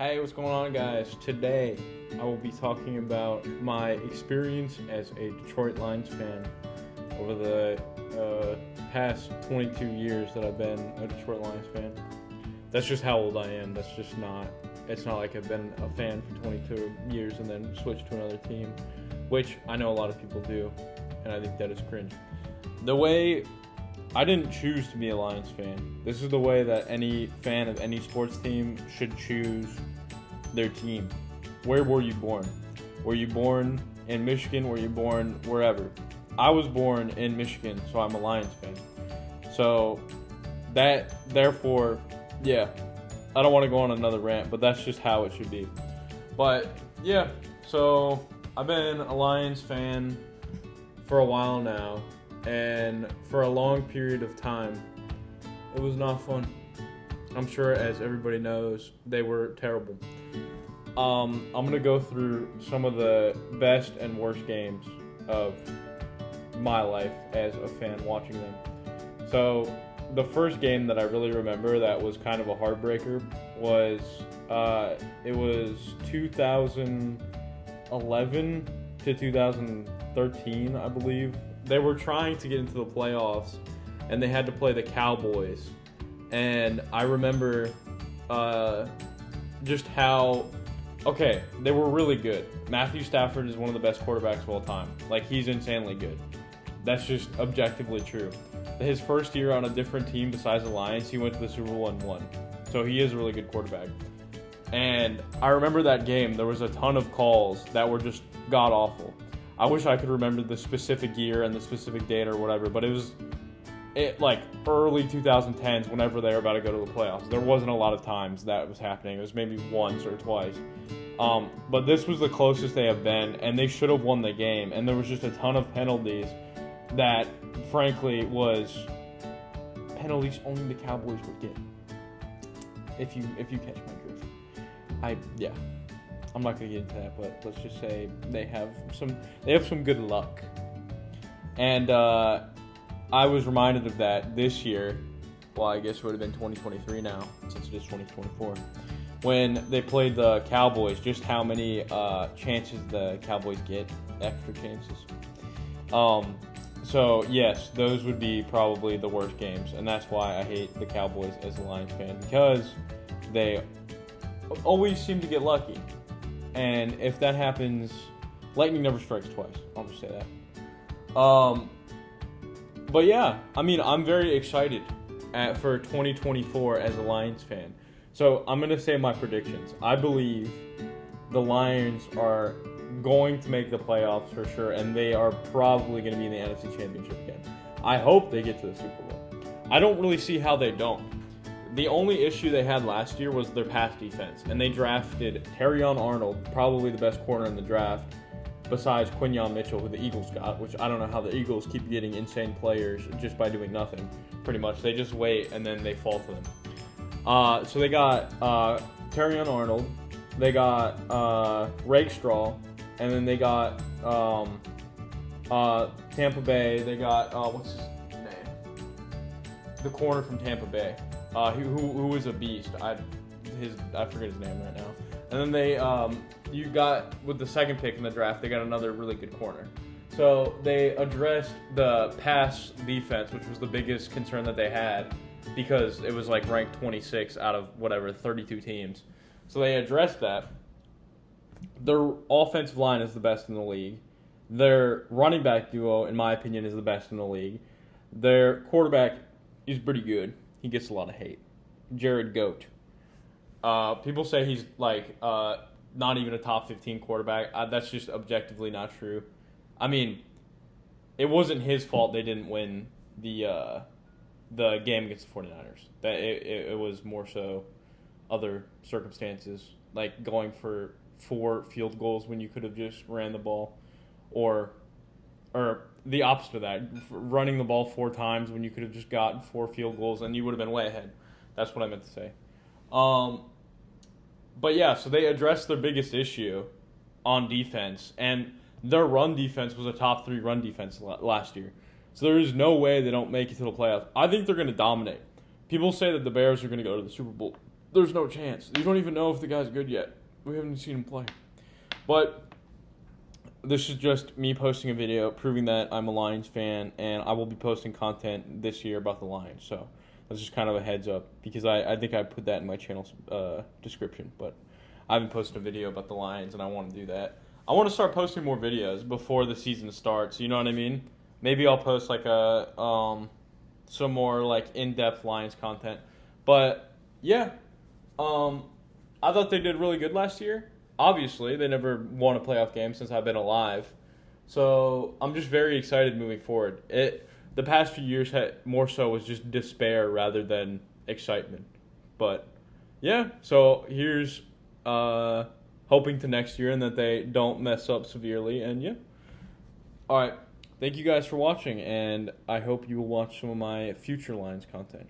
Hey, what's going on, guys? Today, I will be talking about my experience as a Detroit Lions fan over the past 22 years that I've been a Detroit Lions fan. That's just how old I am. It's not like I've been a fan for 22 years and then switched to another team, which I know a lot of people do, and I think that is cringe. The way I didn't choose to be a Lions fan. This is the way that any fan of any sports team should choose their team. Where were you born? Were you born in Michigan? Were you born wherever? I was born in Michigan, so I'm a Lions fan. So therefore, yeah, I don't want to go on another rant, but that's just how it should be. But yeah, so I've been a Lions fan for a while now, and for a long period of time, it was not fun. I'm sure, as everybody knows, they were terrible. I'm gonna go through some of the best and worst games of my life as a fan watching them. So, the first game that I really remember that was kind of a heartbreaker was it was 2011 to 2013, I believe. They were trying to get into the playoffs, and they had to play the Cowboys. And I remember just how, they were really good. Matthew Stafford is one of the best quarterbacks of all time. Like, he's insanely good. That's just objectively true. His first year on a different team besides the Lions, he went to the Super Bowl and won. So he is a really good quarterback. And I remember that game, there was a ton of calls that were just god-awful. I wish I could remember the specific year and the specific date or whatever, but it was like early 2010s whenever they were about to go to the playoffs. There wasn't a lot of times that was happening. It was maybe once or twice. But this was the closest they have been, and they should have won the game. And there was just a ton of penalties that, frankly, was penalties only the Cowboys would get. If you catch my drift. I'm not gonna get into that, but let's just say they have some good luck. And I was reminded of that this year. Well, I guess it would have been 2023 now, since it is 2024. When they played the Cowboys, just how many chances the Cowboys get, extra chances. So yes, those would be probably the worst games, and that's why I hate the Cowboys as a Lions fan, because they always seem to get lucky. And if that happens, lightning never strikes twice. I'll just say that. But yeah, I mean, I'm very excited for 2024 as a Lions fan. So I'm going to say my predictions. I believe the Lions are going to make the playoffs for sure, and they are probably going to be in the NFC Championship again. I hope they get to the Super Bowl. I don't really see how they don't. The only issue they had last year was their pass defense, and they drafted Terrion Arnold, probably the best corner in the draft, besides Quinyon Mitchell, who the Eagles got, which I don't know how the Eagles keep getting insane players just by doing nothing, pretty much. They just wait, and then they fall to them. So they got Terrion Arnold, they got Rakestraw, and then they got Tampa Bay. They got, what's his name? The corner from Tampa Bay. Who was a beast. I forget his name right now. And then they, you got, with the second pick in the draft, they got another really good corner. So they addressed the pass defense, which was the biggest concern that they had, because it was like ranked 26 out of 32 teams. So they addressed that. Their offensive line is the best in the league. Their running back duo, in my opinion, is the best in the league. Their quarterback is pretty good. He gets a lot of hate. Jared Goat. People say he's like not even a top 15 quarterback. That's just objectively not true. I mean, it wasn't his fault they didn't win the game against the 49ers. That it was more so other circumstances, like going for 4 field goals when you could have just ran the ball, or the opposite of that, running the ball 4 times when you could have just gotten 4 field goals and you would have been way ahead. That's what I meant to say. But yeah, so they addressed their biggest issue on defense, and their run defense was a top 3 run defense last year. So there is no way they don't make it to the playoffs. I think they're going to dominate. People say that the Bears are going to go to the Super Bowl there's no chance. You don't even know if the guy's good yet. We haven't seen him play. But this is just me posting a video proving that I'm a Lions fan, and I will be posting content this year about the Lions. So that's just kind of a heads up, because I think I put that in my channel's description. But I haven't posted a video about the Lions, and I want to do that. I want to start posting more videos before the season starts. You know what I mean? Maybe I'll post like some more like in-depth Lions content. But yeah, I thought they did really good last year. Obviously, they never won a playoff game since I've been alive. So I'm just very excited moving forward. The past few years more so was just despair rather than excitement. But yeah, so here's hoping to next year and that they don't mess up severely. And yeah. All right. Thank you guys for watching, and I hope you will watch some of my future Lions content.